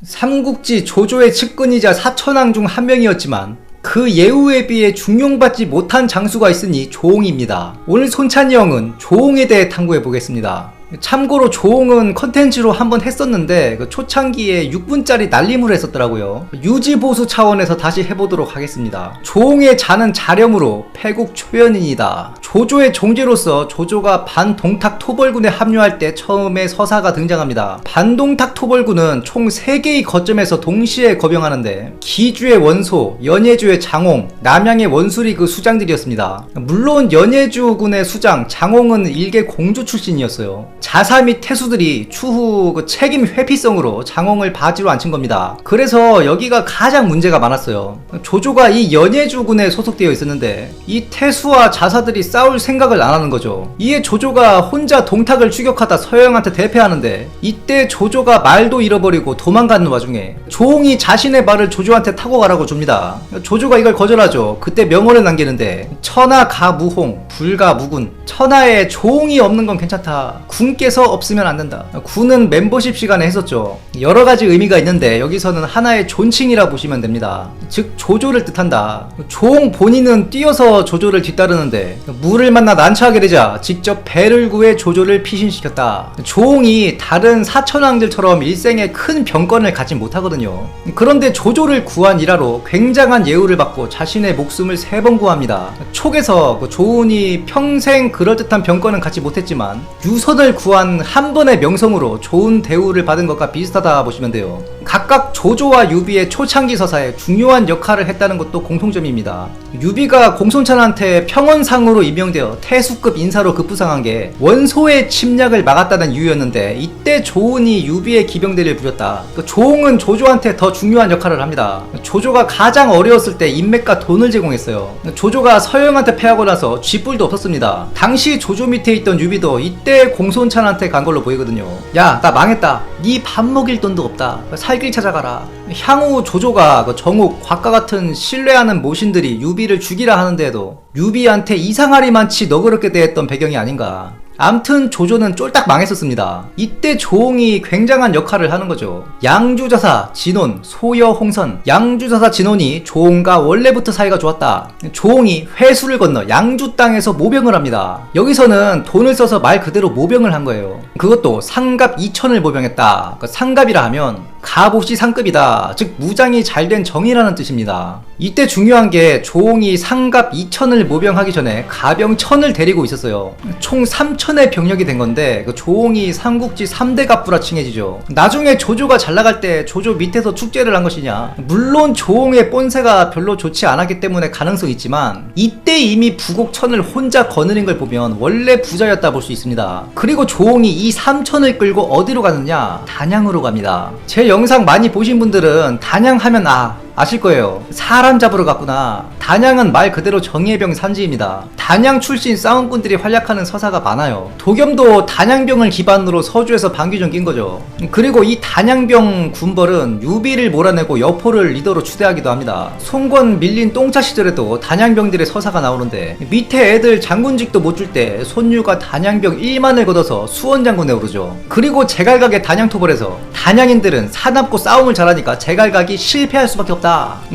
삼국지 조조의 측근이자 사천왕 중 한 명이었지만 그 예우에 비해 중용받지 못한 장수가 있으니 조옹입니다. 오늘 손찬이 형은 조옹에 대해 탐구해 보겠습니다. 참고로 조옹은 컨텐츠로 한번 했었는데 그 초창기에 6분짜리 날림을 했었더라고요. 유지보수 차원에서 다시 해보도록 하겠습니다. 조옹의 자는 자렴으로 패국 초연인이다. 조조의 종제로서 조조가 반동탁 토벌군에 합류할 때 처음에 서사가 등장합니다. 반동탁 토벌군은 총 3개의 거점에서 동시에 거병하는데 기주의 원소, 연예주의 장옹, 남양의 원술이 그 수장들이었습니다. 물론 연예주군의 수장 장옹은 일개 공주 출신이었어요. 자사 및 태수들이 추후 그 책임 회피성으로 장옹을 바지로 앉힌 겁니다. 그래서 여기가 가장 문제가 많았어요. 조조가 이 연예주군에 소속되어 있었는데 이 태수와 자사들이 싸울 생각을 안 하는 거죠. 이에 조조가 혼자 동탁을 추격하다 서영한테 대패하는데 이때 조조가 말도 잃어버리고 도망가는 와중에 조옹이 자신의 말을 조조한테 타고 가라고 줍니다. 조조가 이걸 거절하죠. 그때 명언을 남기는데 천하 가무홍 불가무군. 천하에 조옹이 없는 건 괜찮다. 군께서 없으면 안 된다. 군은 멤버십 시간에 했었죠. 여러가지 의미가 있는데 여기서는 하나의 존칭이라 보시면 됩니다. 즉 조조를 뜻한다. 조옹 본인은 뛰어서 조조를 뒤따르는데 물을 만나 난처하게 되자 직접 배를 구해 조조를 피신시켰다. 조옹이 다른 사천왕들처럼 일생에 큰 병권을 갖지 못하거든요. 그런데 조조를 구한 일화로 굉장한 예우를 받고 자신의 목숨을 3번 구합니다. 촉에서 조은이 평생 그럴듯한 병권은 갖지 못했지만 유선을 구한 한 번의 명성으로 좋은 대우를 받은 것과 비슷하다 보시면 돼요. 각각 조조와 유비의 초창기 서사에 중요한 역할을 했다는 것도 공통점입니다. 유비가 공손찬한테 평원상으로 임명되어 태수급 인사로 급부상한 게 원소의 침략을 막았다는 이유였는데 이때 조은이 유비의 기병대를 부렸다. 조옹은 조조한테 더 중요한 역할을 합니다. 조조가 가장 어려웠을 때 인맥과 돈을 제공했어요. 조조가 서영한테 패하고 나서 쥐뿔도 없었습니다. 당시 조조 밑에 있던 유비도 이때 공손찬한테 간 걸로 보이거든요. 야, 나 망했다. 네 밥 먹일 돈도 없다. 살 길 찾아가라. 향후 조조가 정욱, 곽과 같은 신뢰하는 모신들이 유비를 죽이라 하는데도 유비한테 이상하리만치 너그럽게 대했던 배경이 아닌가. 암튼 조조는 쫄딱 망했었습니다. 이때 조옹이 굉장한 역할을 하는 거죠. 양주자사 진혼, 소여홍선. 양주자사 진혼이 조옹과 원래부터 사이가 좋았다. 조옹이 회수를 건너 양주 땅에서 모병을 합니다. 여기서는 돈을 써서 말 그대로 모병을 한 거예요. 그것도 상갑 2천을 모병했다. 상갑이라 하면 갑옷이 상급이다. 즉 무장이 잘된 정이라는 뜻입니다. 이때 중요한 게 조옹이 상갑 2천을 모병하기 전에 가병 1000을 데리고 있었어요. 총 3000의 병력이 된 건데 조옹이 삼국지 3대 갑부라 칭해지죠. 나중에 조조가 잘 나갈 때 조조 밑에서 축제를 한 것이냐. 물론 조옹의 뽐새가 별로 좋지 않았기 때문에 가능성이 있지만 이때 이미 부곡 1000을 혼자 거느린 걸 보면 원래 부자였다 볼 수 있습니다. 그리고 조옹이 이 3000을 끌고 어디로 가느냐. 단양으로 갑니다. 제 영상 많이 보신 분들은 단양하면 아실 거예요. 사람 잡으러 갔구나. 단양은 말 그대로 정의의 병 산지입니다. 단양 출신 싸움꾼들이 활약하는 서사가 많아요. 도겸도 단양병을 기반으로 서주에서 반기좀 낀 거죠. 그리고 이 단양병 군벌은 유비를 몰아내고 여포를 리더로 추대하기도 합니다. 송권 밀린 똥차 시절에도 단양병들의 서사가 나오는데 밑에 애들 장군직도 못 줄 때 손유가 단양병 1만을 걷어서 수원장군에 오르죠. 그리고 제갈각의 단양토벌에서 단양인들은 사납고 싸움을 잘하니까 제갈각이 실패할 수밖에 없다.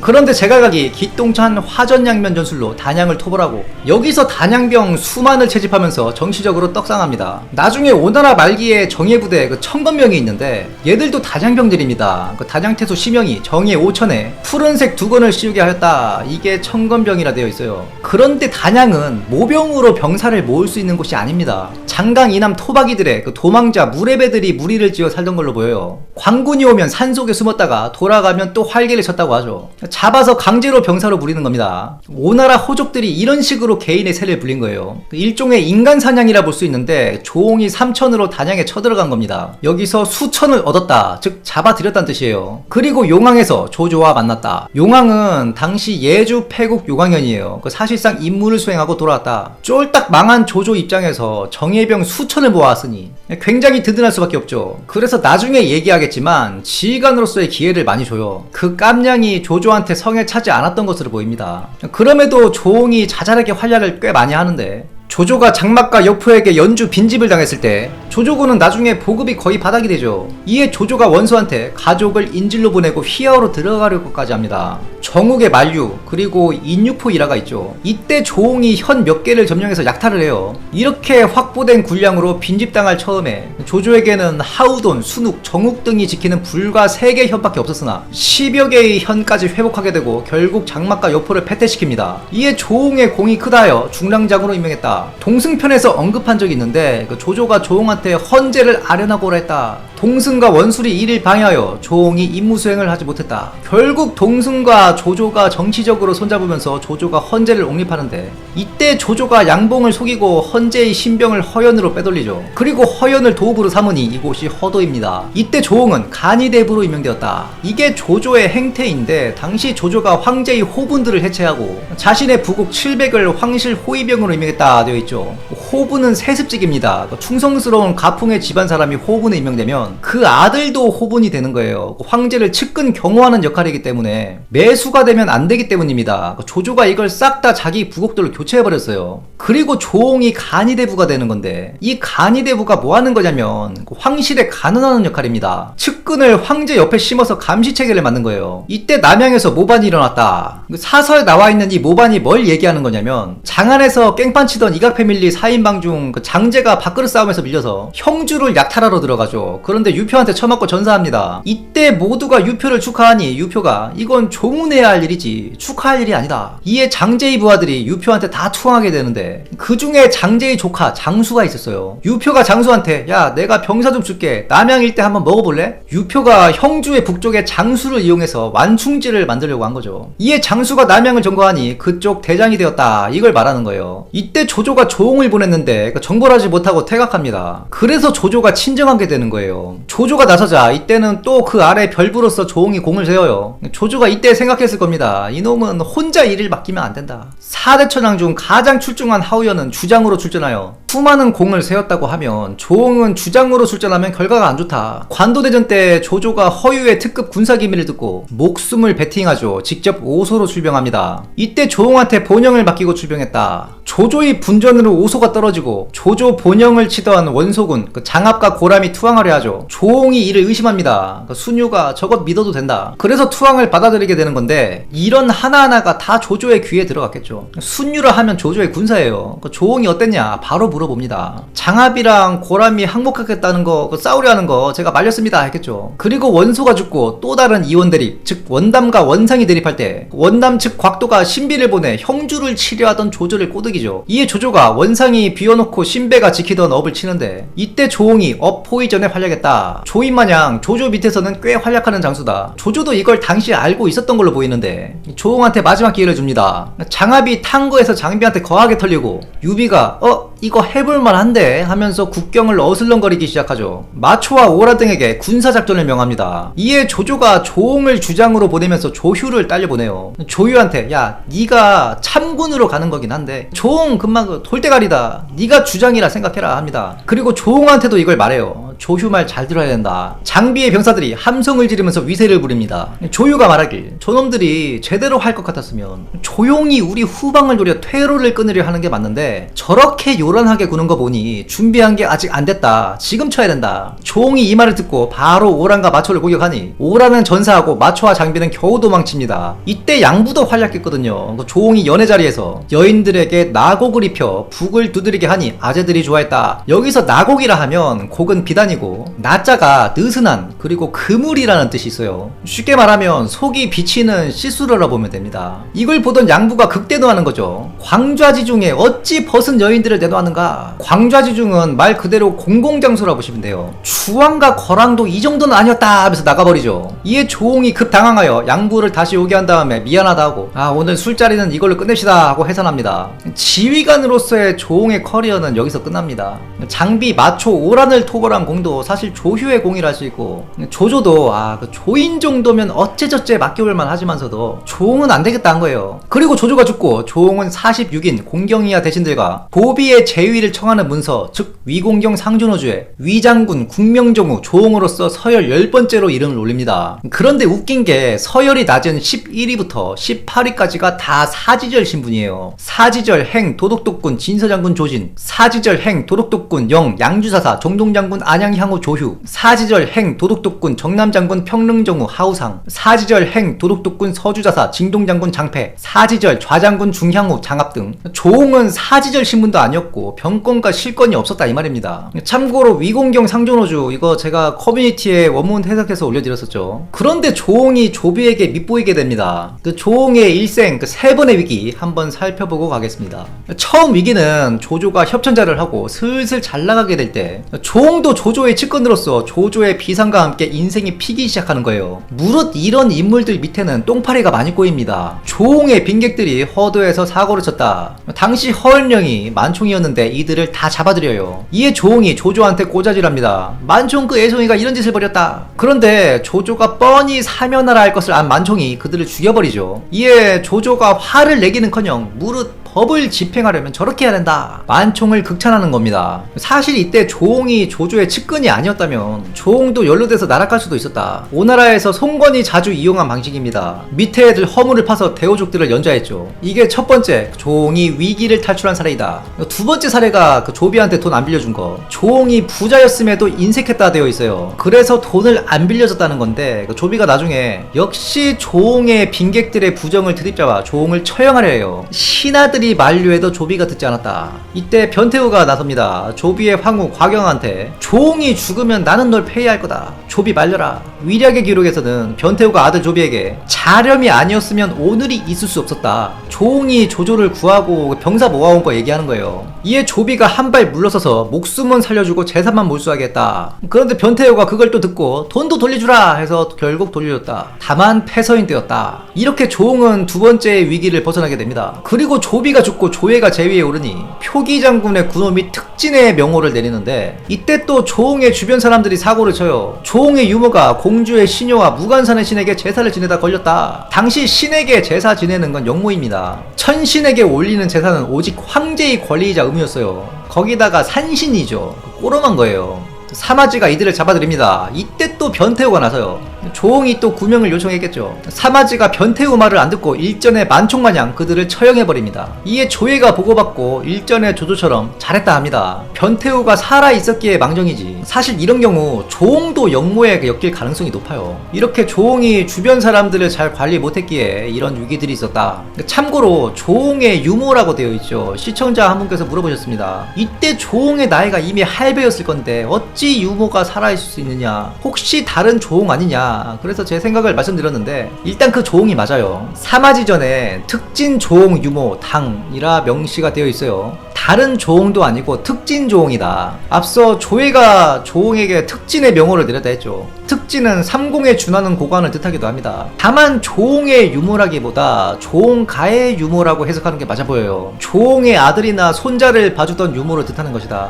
그런데 제갈각이 기똥찬 화전양면 전술로 단양을 토벌하고 여기서 단양병 수만을 채집하면서 정치적으로 떡상합니다. 나중에 오나라 말기에 정예부대 청건명이 있는데 얘들도 단양병들입니다. 단양태수 심영이 정예 5천에 푸른색 두건을 씌우게 하였다. 이게 청건병이라 되어 있어요. 그런데 단양은 모병으로 병사를 모을 수 있는 곳이 아닙니다. 장강 이남 토박이들의 도망자 무례배들이 무리를 지어 살던 걸로 보여요. 광군이 오면 산속에 숨었다가 돌아가면 또 활개를 쳤다고 하죠. 잡아서 강제로 병사로 부리는 겁니다. 오나라 호족들이 이런 식으로 개인의 세를 불린 거예요. 일종의 인간 사냥이라 볼 수 있는데 조옹이 3000으로 단양에 쳐들어간 겁니다. 여기서 수천을 얻었다. 즉 잡아들였다는 뜻이에요. 그리고 용왕에서 조조와 만났다. 용왕은 당시 예주 패국 용왕현이에요. 사실상 임무를 수행하고 돌아왔다. 쫄딱 망한 조조 입장에서 정예병 수천을 모아왔으니 굉장히 든든할 수밖에 없죠. 그래서 나중에 얘기하겠지만 지휘관으로서의 기회를 많이 줘요. 그 깜냥이 조조한테 성에 차지 않았던 것으로 보입니다. 그럼에도 조옹이 자잘하게 활약을 꽤 많이 하는데 조조가 장막과 여포에게 연주 빈집을 당했을 때 조조군은 나중에 보급이 거의 바닥이 되죠. 이에 조조가 원소한테 가족을 인질로 보내고 휘하로 들어가려고까지 합니다. 정욱의 만류 그리고 인유포 일화가 있죠. 이때 조홍이 현 몇 개를 점령해서 약탈을 해요. 이렇게 확보된 군량으로 빈집당할 처음에 조조에게는 하우돈, 순욱, 정욱 등이 지키는 불과 3개 현밖에 없었으나 10여 개의 현까지 회복하게 되고 결국 장막과 여포를 패퇴시킵니다. 이에 조홍의 공이 크다하여 중랑장으로 임명했다. 동승편에서 언급한 적이 있는데 조조가 조홍한테 헌재를 아련하고라 했다. 동승과 원술이 이를 방해하여 조홍이 임무 수행을 하지 못했다. 결국 동승과 조조가 정치적으로 손잡으면서 조조가 헌재를 옹립하는데 이때 조조가 양봉을 속이고 헌재의 신병을 허연으로 빼돌리죠. 그리고 허연을 도읍으로 삼으니 이곳이 허도입니다. 이때 조홍은 간이대부로 임명되었다. 이게 조조의 행태인데 당시 조조가 황제의 호분들을 해체하고 자신의 부국 700을 황실 호위병으로 임명했다 되어 있죠. 호분은 세습직입니다. 충성스러운 가풍의 집안 사람이 호분에 임명되면 그 아들도 호분이 되는 거예요. 황제를 측근 경호하는 역할이기 때문에 매수가 되면 안 되기 때문입니다. 조조가 이걸 싹 다 자기 부국들로 교체해버렸어요. 그리고 조홍이 간이대부가 되는 건데 이 간이대부가 뭐 하는 거냐면 황실에 간언하는 역할입니다. 측근을 황제 옆에 심어서 감시체계를 만든 거예요. 이때 남양에서 모반이 일어났다. 사서에 나와 있는 이 모반이 뭘 얘기하는 거냐면 장안에서 깽판 치던 이각 패밀리 4인방 중 장제가 밥그릇 싸움에서 밀려서 형주를 약탈하러 들어가죠. 그런데 유표한테 처맞고 전사합니다. 이때 모두가 유표를 축하하니 유표가 이건 조문해야 할 일이지 축하할 일이 아니다. 이에 장제의 부하들이 유표한테 다 투항하게 되는데 그 중에 장제의 조카 장수가 있었어요. 유표가 장수한테 야 내가 병사 좀 줄게 남양 일대 한번 먹어볼래? 유표가 형주의 북쪽에 장수를 이용해서 완충지를 만들려고 한 거죠. 이에 장수가 남양을 점거하니 그쪽 대장이 되었다 이걸 말하는 거예요. 이때 조조가 조홍을 보냈는데 정벌 하지 못하고 퇴각합니다. 그래서 조조가 친정하게 되는 거예요. 조조가 나서자 이때는 또 그 아래 별부로서 조홍이 공을 세워요. 조조가 이때 생각했을 겁니다. 이놈은 혼자 일을 맡기면 안 된다. 4대 천왕 중 가장 출중한 하우연은 주장으로 출전하여 수많은 공을 세웠다고 하면 조홍은 주장으로 출전하면 결과가 안 좋다. 관도대전 때 조조가 허유의 특급 군사기밀을 듣고 목숨을 베팅하죠. 직접 오소로 출병합니다. 이때 조홍한테 본영을 맡기고 출병했다. 조조의 분전으로 오소가 떨어지고 조조 본영을 치던 원소군 장압과 고람이 투항하려 하죠. 조홍이 이를 의심합니다. 순유가 저것 믿어도 된다. 그래서 투항을 받아들이게 되는 건데 이런 하나하나가 다 조조의 귀에 들어갔겠죠. 순유라 하면 조조의 군사예요. 조홍이 어땠냐 바로 물어봅니다. 장압이랑 고람이 항복하겠다는 거 싸우려 하는 거 제가 말렸습니다 했겠죠. 그리고 원소가 죽고 또 다른 이원 대립 즉 원담과 원상이 대립할 때 원담 측 곽도가 신비를 보내 형주를 치려하던 조조를 꼬드기죠. 이에 조조가 원상이 비워놓고 신배가 지키던 업을 치는데 이때 조홍이 업 포위전에 활약했다. 조인마냥 조조 밑에서는 꽤 활약하는 장수다. 조조도 이걸 당시에 알고 있었던 걸로 보이는데 조홍한테 마지막 기회를 줍니다. 장압이 탄거에서 장비한테 거하게 털리고 유비가 이거 해볼만한데 하면서 국경을 어슬렁거리기 시작하죠. 마초와 오라 등에게 군사작전을 명합니다. 이에 조조가 조홍을 주장으로 보내면서 조휴를 딸려보내요. 조휴한테 야 니가 참군으로 가는 거긴 한데 조홍 금방 돌대가리다 니가 주장이라 생각해라 합니다. 그리고 조홍한테도 이걸 말해요. 조휴 말 잘 들어야 된다. 장비의 병사들이 함성을 지르면서 위세를 부립니다. 조휴가 말하길 저놈들이 제대로 할 것 같았으면 조용히 우리 후방을 노려 퇴로를 끊으려 하는 게 맞는데 저렇게 요란하게 구는 거 보니 준비한 게 아직 안 됐다. 지금 쳐야 된다. 조홍이 이 말을 듣고 바로 오란과 마초를 공격하니 오란은 전사하고 마초와 장비는 겨우 도망칩니다. 이때 양부도 활약했거든요. 조홍이 연애 자리에서 여인들에게 나곡을 입혀 북을 두드리게 하니 아재들이 좋아했다. 여기서 나곡이라 하면 곡은 비단이고 나자가 느슨한 그리고 그물이라는 뜻이 있어요. 쉽게 말하면 속이 비치는 시수르라 보면 됩니다. 이걸 보던 양부가 극대노하는 거죠. 광좌지중에 어찌 벗은 여인들을 내놓았는가. 광좌지중은 말 그대로 공공장소라 보시면 돼요. 주왕과 거랑도 이 정도는 아니었다 하면서 나가버리죠. 이에 조홍이 급당황하여 양부를 다시 오게 한 다음에 미안하다 하고 오늘 술자리는 이걸로 끝냅시다 하고 해산합니다. 지휘관으로서의 조홍의 커리어는 여기서 끝납니다. 장비 마초 오란을 토벌한 공도 사실 조휴의 공이라 할 수 있고, 조조도 그 조인 정도면 어째저째 맡겨볼만 하지만서도 조홍은 안 되겠다 한 거예요. 그리고 조조가 죽고 조홍은 46인 공경이하 대신들과 고비의 제위를 청하는 문서, 즉 위공경 상존호주에 위장군 국명정후 조홍으로서 서열 10번째로 이름을 올립니다. 그런데 웃긴 게 서열이 낮은 11위부터 18위까지가 다 사지절 신분이에요. 사지절 행 도독독군 진서장군 조진, 사지절 행 도독독군 영 양주사사 정동장군 안양향후 조휴, 사지절 행 도독독군 정남장군 평릉정후 하우상, 사지절 행 도독독군 서주자사 진동장군 장패, 사지절 좌장군 중향후 장압 등. 조홍은 사지절 신분도 아니었고 병권과 실권이 없었다 이 말입니다. 참고로 위공경 상존호주 이거 제가 커뮤니티에 원문 해석해서 올려드렸었죠. 그런데 조홍이 조비에게 밉보이게 됩니다. 그 조홍의 일생 그 세 번의 위기 한번 살펴보고 가겠습니다. 처음 위기는 조조가 협천자를 하고 슬슬 잘 나가게 될 때 조홍도 조조의 측근으로서 조조의 비상과 함께 인생이 피기 시작하는 거예요. 무릇 이런 인물들 밑에는 똥파리가 많이 꼬입니다. 조홍의 빈객들이 허도에서 사고를 쳤다. 당시 허은령이 만총이었는데 이들을 다 잡아들여요. 이에 조홍이 조조한테 꼬자질합니다. 만총 그 애송이가 이런 짓을 벌였다. 그런데 조조가 뻔히 사면하라 할 것을 안 만총이 그들을 죽여버리죠. 이에 조조가 화를 내기는커녕 무릇 법을 집행하려면 저렇게 해야 된다. 만총을 극찬하는 겁니다. 사실 이때 조홍이 조조의 측근이 아니었다면 조홍도 연루돼서 나락갈 수도 있었다. 오나라에서 송건이 자주 이용한 방식입니다. 밑에 애들 허물을 파서 대오족들을 연좌했죠. 이게 첫 번째 조홍이 위기를 탈출한 사례이다. 두 번째 사례가 그 조비한테 돈 안 빌려준 거. 조홍이 부자였음에도 인색했다 되어 있어요. 그래서 돈을 안 빌려줬다는 건데 그 조비가 나중에 역시 조홍의 빈객들의 부정을 드립잡아 조홍을 처형하려 해요. 신하들이 만류해도 조비가 듣지 않았다. 이때 변태우가 나섭니다. 조비의 황후 곽영한테 조홍이 죽으면 나는 널 폐위할 거다. 조비 말려라. 위략의 기록에서는 변태우가 아들 조비에게 자렴이 아니었으면 오늘이 있을 수 없었다. 조홍이 조조를 구하고 병사 모아온 거 얘기하는 거예요. 이에 조비가 한 발 물러서서 목숨은 살려주고 재산만 몰수하게 했다. 그런데 변태우가 그걸 또 듣고 돈도 돌려주라 해서 결국 돌려줬다. 다만 패서인 되었다. 이렇게 조홍은 두 번째의 위기를 벗어나게 됩니다. 그리고 조비가 죽고 조예가 제위에 오르니 표기장군의 군호 및 특진의 명호를 내리는데 이때 또 조홍의 주변 사람들이 사고를 쳐요. 조홍의 유모가 공주의 시녀와 무관산의 신에게 제사를 지내다 걸렸다. 당시 신에게 제사 지내는 건 영모입니다. 천신에게 올리는 제사는 오직 황제의 권리이자 의무였어요. 거기다가 산신이죠. 꼬름한 거예요. 사마지가 이들을 잡아들입니다. 이때 또 변태우가 나서요. 조홍이 또 구명을 요청했겠죠. 사마지가 변태우 말을 안 듣고 일전에 만총마냥 그들을 처형해버립니다. 이에 조예가 보고받고 일전에 조조처럼 잘했다 합니다. 변태우가 살아있었기에 망정이지. 사실 이런 경우 조홍도 영모에 엮일 가능성이 높아요. 이렇게 조홍이 주변 사람들을 잘 관리 못했기에 이런 위기들이 있었다. 참고로 조홍의 유모라고 되어 있죠. 시청자 한 분께서 물어보셨습니다. 이때 조홍의 나이가 이미 할배였을 건데 어찌 유모가 살아있을 수 있느냐, 혹시 다른 조홍 아니냐. 그래서 제 생각을 말씀드렸는데 일단 그 조홍이 맞아요. 사마지전에 특진 조홍 유모 당이라 명시가 되어 있어요. 다른 조홍도 아니고 특진 조홍이다. 앞서 조예가 조홍에게 특진의 명호를 내렸다 했죠. 특진은 삼공에 준하는 고관을 뜻하기도 합니다. 다만 조홍의 유모라기보다 조홍가의 유모라고 해석하는 게 맞아 보여요. 조홍의 아들이나 손자를 봐주던 유모를 뜻하는 것이다.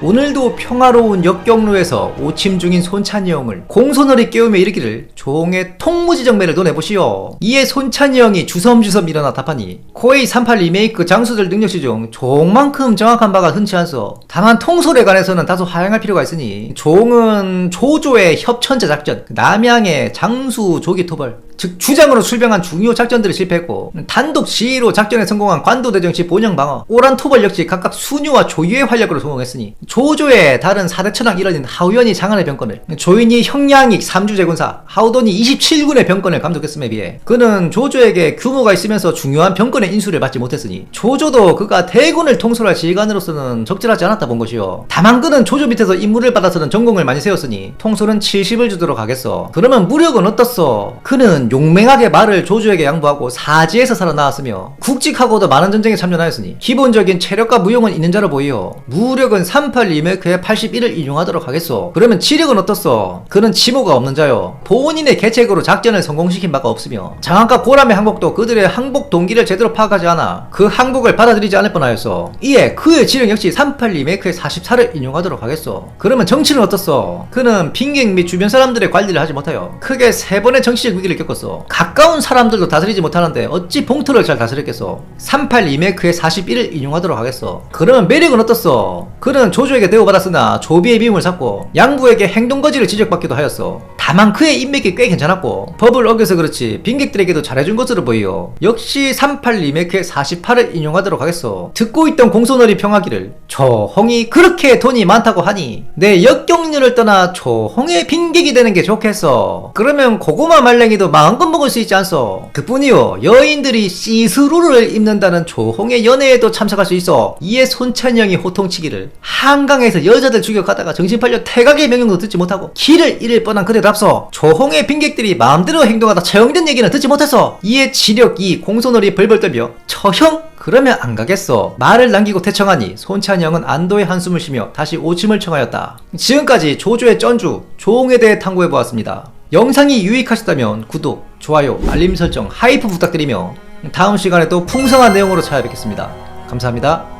오늘도 평화로운 역경로에서 오침 중인 손찬이 형을 공손어리 깨우며 이르기를 조홍의 통무지정매를 논해보시오. 이에 손찬이 형이 주섬주섬 일어나 답하니 코웨이 38 리메이크 장수들 능력치 중 조홍만큼 정확한 바가 흔치 않소. 다만 통솔에 관해서는 다소 하향할 필요가 있으니 조홍은 조조의 협천자 작전, 남양의 장수 조기 토벌, 즉 주장으로 출병한 중요 작전들을 실패했고 단독 지휘로 작전에 성공한 관도대정시 본영 방어, 오란 토벌 역시 각각 순유와 조유의 활약으로 성공했으니 조조의 다른 4대 천왕 일원인 하우연이 장안의 병권을, 조인이 형량익 3주 제군사, 하우돈이 27군의 병권을 감독했음에 비해 그는 조조에게 규모가 있으면서 중요한 병권의 인수를 받지 못했으니 조조도 그가 대군을 통솔할 지휘관으로서는 적절하지 않았다 본 것이요. 다만 그는 조조 밑에서 임무를 받아서는 전공을 많이 세웠으니 통솔은 70을 주도록 하겠어. 그러면 무력은 어떻소? 그는 조조는 용맹하게 말을 조조에게 양보하고 사지에서 살아나왔으며 굵직하고도 많은 전쟁에 참전하였으니 기본적인 체력과 무용은 있는 자로 보이요. 무력은 38 리메이크에 81을 인용하도록 하겠소. 그러면 지력은 어떻소? 그는 치모가 없는 자요. 본인의 계책으로 작전을 성공시킨 바가 없으며 장안과 고람의 항복도 그들의 항복 동기를 제대로 파악하지 않아 그 항복을 받아들이지 않을 뻔하였소. 이에 그의 지력 역시 38 리메이크에 44를 인용하도록 하겠소. 그러면 정치는 어떻소? 그는 빈객 및 주변 사람들의 관리를 하지 못하여 크게 3번의 정치적 위기를 겪었어. 가까운 사람들도 다스리지 못하는데 어찌 봉투를 잘 다스렸겠어. 38 리메이크에 41을 인용하도록 하겠어. 그러면 매력은 어떻소? 그는 조조에게 대우받았으나 조비의 미움을 샀고 양부에게 행동거지를 지적받기도 하였어. 다만 그의 인맥이 꽤 괜찮았고 법을 어겨서 그렇지 빈객들에게도 잘해준 것으로 보이요. 역시 38 리메이크에 48을 인용하도록 하겠어. 듣고 있던 공손어리 평하기를 조홍이 그렇게 돈이 많다고 하니 내 역경륜을 떠나 조홍의 빈객이 되는 게 좋겠어. 그러면 고구마 말랭이도 마음껏 먹을 수 있지 않소. 그뿐이요, 여인들이 시스루를 입는다는 조홍의 연애에도 참석할 수 있어. 이에 손찬영이 호통치기를 한강에서 여자들 죽여가다가 정신 팔려 태각의 명령도 듣지 못하고 길을 잃을 뻔한 그대답소. 조홍의 빈객들이 마음대로 행동하다 처형된 얘기는 듣지 못했어. 이에 지력이 공손어리 벌벌 떨며 처형? 그러면 안 가겠어. 말을 남기고 퇴청하니 손찬영은 안도의 한숨을 쉬며 다시 오침을 청하였다. 지금까지 조조의 쩐주 조홍에 대해 탐구해보았습니다. 영상이 유익하셨다면 구독, 좋아요, 알림 설정, 하이프 부탁드리며 다음 시간에도 풍성한 내용으로 찾아뵙겠습니다. 감사합니다.